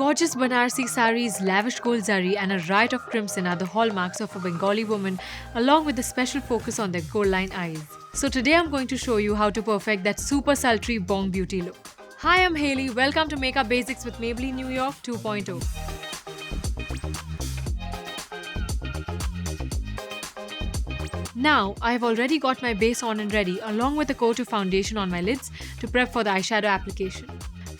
Gorgeous Banarsi saris, lavish gold zari, and a riot of crimson are the hallmarks of a Bengali woman, along with a special focus on their gold line eyes. So today I'm going to show you how to perfect that super sultry bong beauty look. Hi, I'm Hailey. Welcome to Makeup Basics with Maybelline New York 2.0. Now, I have already got my base on and ready, along with a coat of foundation on my lids to prep for the eyeshadow application.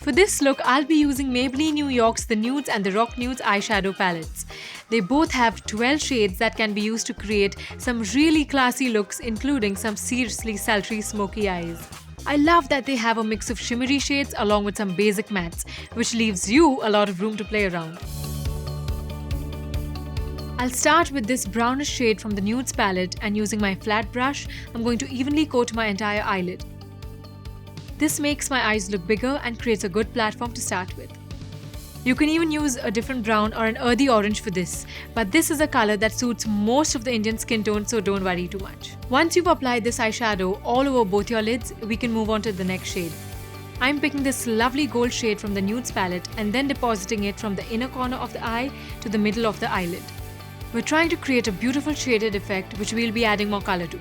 For this look, I'll be using Maybelline New York's The Nudes and the Rock Nudes eyeshadow palettes. They both have 12 shades that can be used to create some really classy looks, including some seriously sultry smoky eyes. I love that they have a mix of shimmery shades along with some basic mattes, which leaves you a lot of room to play around. I'll start with this brownish shade from the Nudes palette, and using my flat brush, I'm going to evenly coat my entire eyelid. This makes my eyes look bigger and creates a good platform to start with. You can even use a different brown or an earthy orange for this, but this is a color that suits most of the Indian skin tone, so don't worry too much. Once you've applied this eyeshadow all over both your lids, we can move on to the next shade. I'm picking this lovely gold shade from the Nudes palette and then depositing it from the inner corner of the eye to the middle of the eyelid. We're trying to create a beautiful shaded effect which we'll be adding more color to.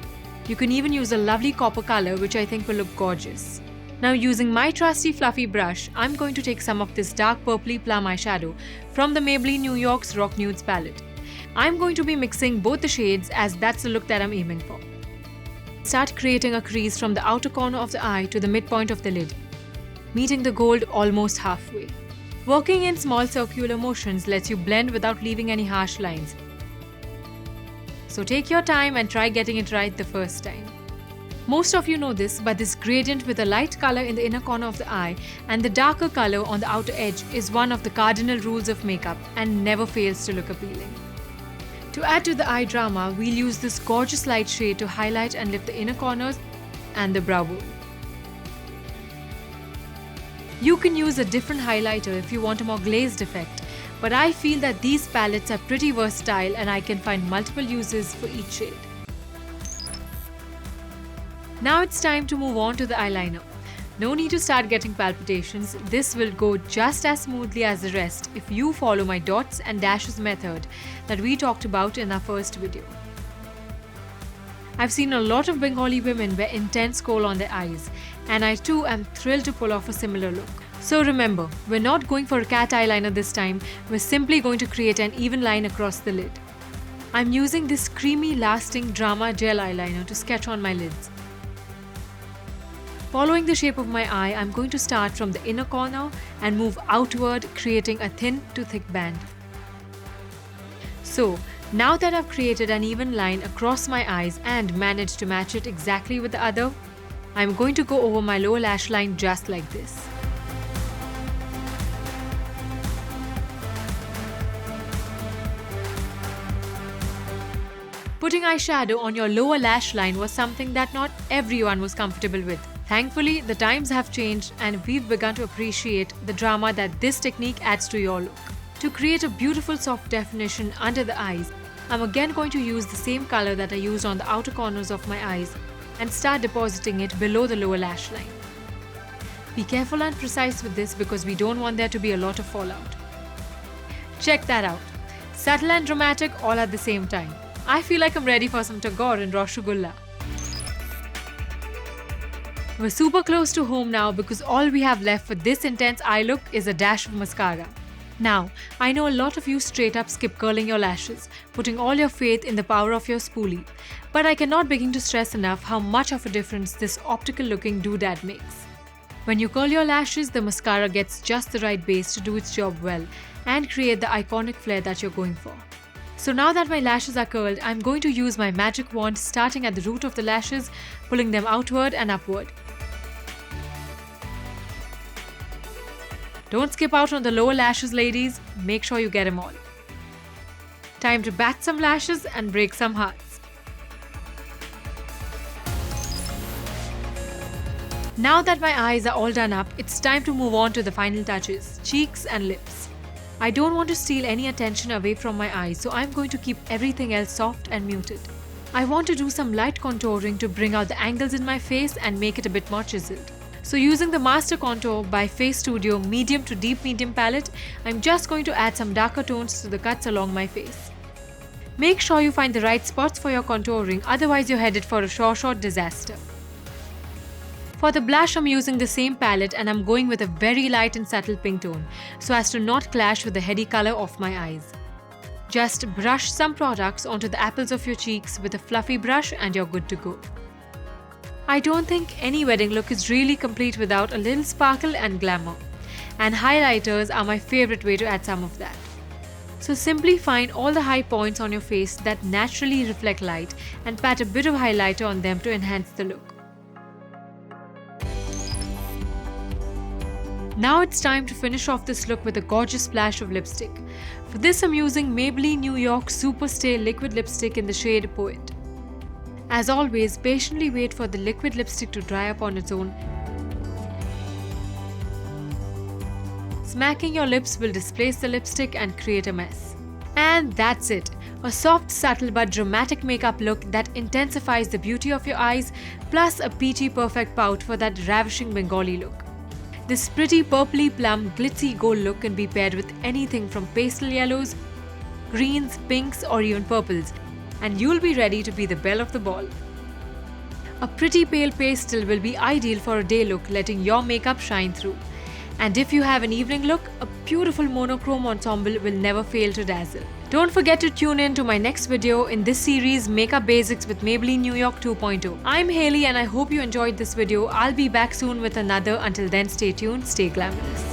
You can even use a lovely copper color which I think will look gorgeous. Now, using my trusty fluffy brush, I'm going to take some of this dark purpley plum eyeshadow from the Maybelline New York's Rock Nudes palette. I'm going to be mixing both the shades as that's the look that I'm aiming for. Start creating a crease from the outer corner of the eye to the midpoint of the lid, meeting the gold almost halfway. Working in small circular motions lets you blend without leaving any harsh lines. So take your time and try getting it right the first time. Most of you know this, but this gradient with a light color in the inner corner of the eye and the darker color on the outer edge is one of the cardinal rules of makeup and never fails to look appealing. To add to the eye drama, we'll use this gorgeous light shade to highlight and lift the inner corners and the brow bone. You can use a different highlighter if you want a more glazed effect, but I feel that these palettes are pretty versatile and I can find multiple uses for each shade. Now it's time to move on to the eyeliner. No need to start getting palpitations, this will go just as smoothly as the rest if you follow my dots and dashes method that we talked about in our first video. I've seen a lot of Bengali women wear intense kohl on their eyes, and I too am thrilled to pull off a similar look. So remember, we're not going for a cat eyeliner this time, we're simply going to create an even line across the lid. I'm using this creamy lasting Drama gel eyeliner to sketch on my lids. Following the shape of my eye, I'm going to start from the inner corner and move outward, creating a thin to thick band. So, now that I've created an even line across my eyes and managed to match it exactly with the other, I'm going to go over my lower lash line just like this. Putting eyeshadow on your lower lash line was something that not everyone was comfortable with. Thankfully, the times have changed and we've begun to appreciate the drama that this technique adds to your look. To create a beautiful soft definition under the eyes, I'm again going to use the same color that I used on the outer corners of my eyes and start depositing it below the lower lash line. Be careful and precise with this because we don't want there to be a lot of fallout. Check that out. Subtle and dramatic all at the same time. I feel like I'm ready for some Tagore and Rasgulla. We're super close to home now because all we have left for this intense eye look is a dash of mascara. Now, I know a lot of you straight up skip curling your lashes, putting all your faith in the power of your spoolie, but I cannot begin to stress enough how much of a difference this optical looking doodad makes. When you curl your lashes, the mascara gets just the right base to do its job well and create the iconic flare that you're going for. So now that my lashes are curled, I'm going to use my magic wand starting at the root of the lashes, pulling them outward and upward. Don't skip out on the lower lashes, ladies. Make sure you get them all. Time to bat some lashes and break some hearts. Now that my eyes are all done up, it's time to move on to the final touches, cheeks and lips. I don't want to steal any attention away from my eyes, so I'm going to keep everything else soft and muted. I want to do some light contouring to bring out the angles in my face and make it a bit more chiseled. So using the Master Contour by Face Studio medium to deep medium palette, I'm just going to add some darker tones to the cuts along my face. Make sure you find the right spots for your contouring, otherwise you're headed for a short disaster. For the blush, I'm using the same palette and I'm going with a very light and subtle pink tone so as to not clash with the heady color of my eyes. Just brush some products onto the apples of your cheeks with a fluffy brush and you're good to go. I don't think any wedding look is really complete without a little sparkle and glamour, and highlighters are my favorite way to add some of that. So simply find all the high points on your face that naturally reflect light and pat a bit of highlighter on them to enhance the look. Now it's time to finish off this look with a gorgeous splash of lipstick. For this I'm using Maybelline New York Super Stay Liquid Lipstick in the shade Poet. As always, patiently wait for the liquid lipstick to dry up on its own. Smacking your lips will displace the lipstick and create a mess. And that's it! A soft, subtle but dramatic makeup look that intensifies the beauty of your eyes, plus a peachy perfect pout for that ravishing Bengali look. This pretty purpley plum glitzy gold look can be paired with anything from pastel yellows, greens, pinks or even purples, and you'll be ready to be the belle of the ball. A pretty pale pastel will be ideal for a day look, letting your makeup shine through. And if you have an evening look, a beautiful monochrome ensemble will never fail to dazzle. Don't forget to tune in to my next video in this series, Makeup Basics with Maybelline New York 2.0. I'm Hailey and I hope you enjoyed this video. I'll be back soon with another. Until then, stay tuned, stay glamorous.